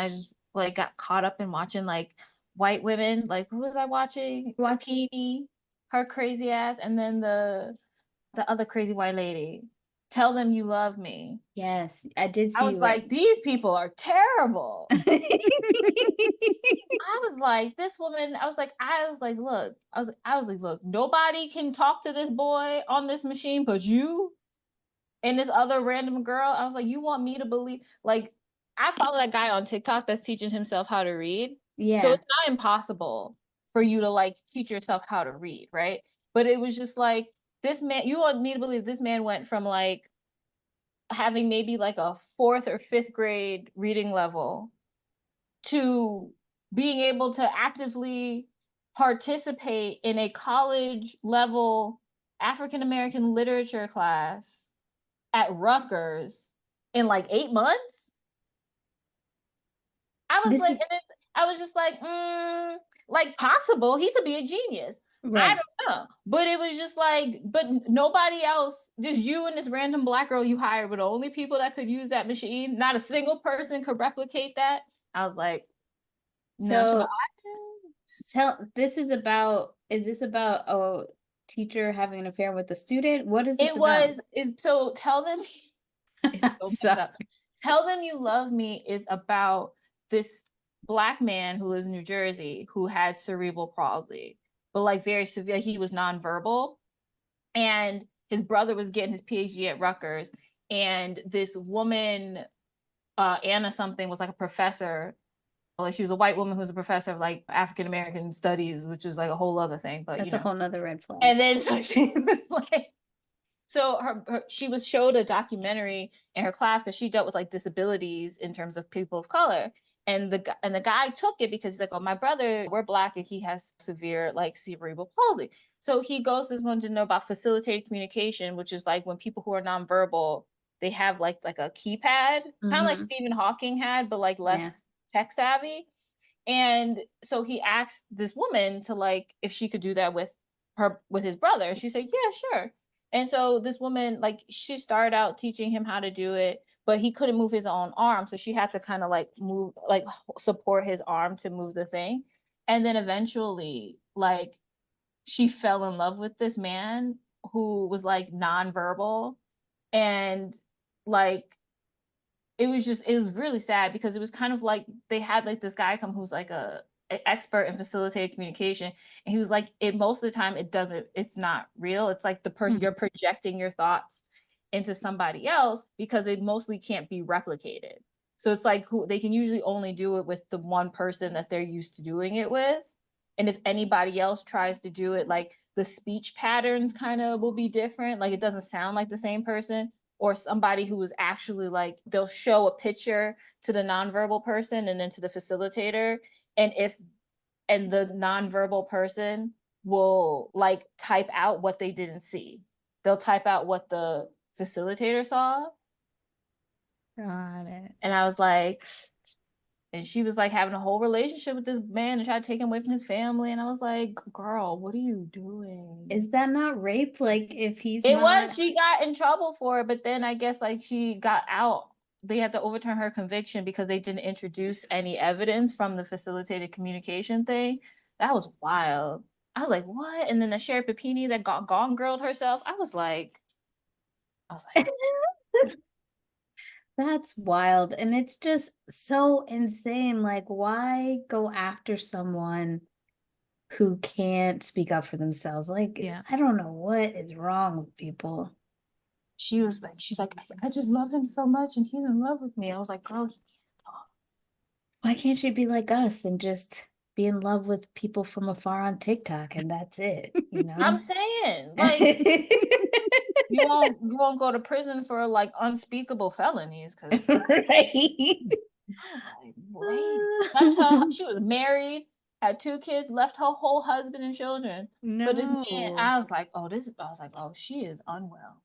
I just like got caught up in watching like white women. Like who was I watching? Joaquini, her crazy ass, and then the other crazy white lady. Tell them you love me. Yes, I did I see was you at. like, these people are terrible. I was like, this woman, I was like, look, I was like, look, nobody can talk to this boy on this machine but you and this other random girl. I was like, you want me to believe like I follow that guy on TikTok that's teaching himself how to read. So Yeah. it's not impossible for you to like teach yourself how to read, right? But it was just like this man, you want me to believe this man went from like having maybe like a fourth or fifth grade reading level to being able to actively participate in a college level African American literature class at Rutgers in like 8 months. I was This like, is and then I was just like possible. He could be a genius. I right. don't know. But it was just like, but nobody else, just you and this random black girl you hired were the only people that could use that machine. Not a single person could replicate that. I was like, no, she So tell this is about is this about a teacher having an affair with a student? What is this it about? was is so tell them it's so messed Sorry. up. Tell them you love me is about this black man who lives in New Jersey who had cerebral palsy, but like very severe. He was nonverbal, and his brother was getting his PhD at Rutgers, and this woman, Anna something, was like a professor. Like she was a white woman who was a professor of like African American studies, which was like a whole other thing. But That's a whole nother red flag. and then so she was like so she was showed a documentary in her class because she dealt with like disabilities in terms of people of color. And the guy took it because he's like, oh, my brother, we're black and he has severe like cerebral palsy. So he goes to want to know about facilitated communication, which is like when people who are nonverbal, they have like a keypad, kind of like Hmm. Stephen Hawking had, but like Yeah. less tech savvy. And so he asked this woman to like if she could do that with his brother. She said, yeah, sure. And so this woman, like, she started out teaching him how to do it, but he couldn't move his own arm. So she had to kind of like move, like, support his arm to move the thing. And then eventually, like, she fell in love with this man who was like nonverbal. And like, it was really sad because it was kind of like they had like this guy come who's like a expert in facilitated communication, and he was like it most of the time it's not real. It's like the person you're Mhm. projecting your thoughts into somebody else because they mostly can't be replicated. So it's like who they can usually only do it with the one person that they're used to doing it with. And if anybody else tries to do it, like the speech patterns kind of will be different. Like it doesn't sound like the same person, or somebody who is actually like they'll show a picture to the nonverbal person and then to the facilitator, and if and the nonverbal person will like type out what they didn't see. They'll type out what the facilitator saw. Got it. And I was like, and she was like having a whole relationship with this man and tried to take him away from his family. And I was like, girl, what are you doing? Is that not rape? Like if he's It was, not she got in trouble for it, but then I guess like she got out. They had to overturn her conviction because they didn't introduce any evidence from the facilitated communication thing. That was wild. I was like, what? And then the Sheriff Papini that got gone girled herself. I was like, that's wild. And it's just so insane. Like, why go after someone who can't speak up for themselves? Like, yeah. I don't know what is wrong with people. She's like, I just love him so much and he's in love with me. I was like, girl, he can't talk. Why can't she be like us and just be in love with people from afar on TikTok and that's it, you I'm know? saying, like, you won't go to prison for like unspeakable felonies because Right. I was like, wait, left her, she was married, had 2 kids, left her whole husband and children for this man. No. I was like, oh, she is unwell.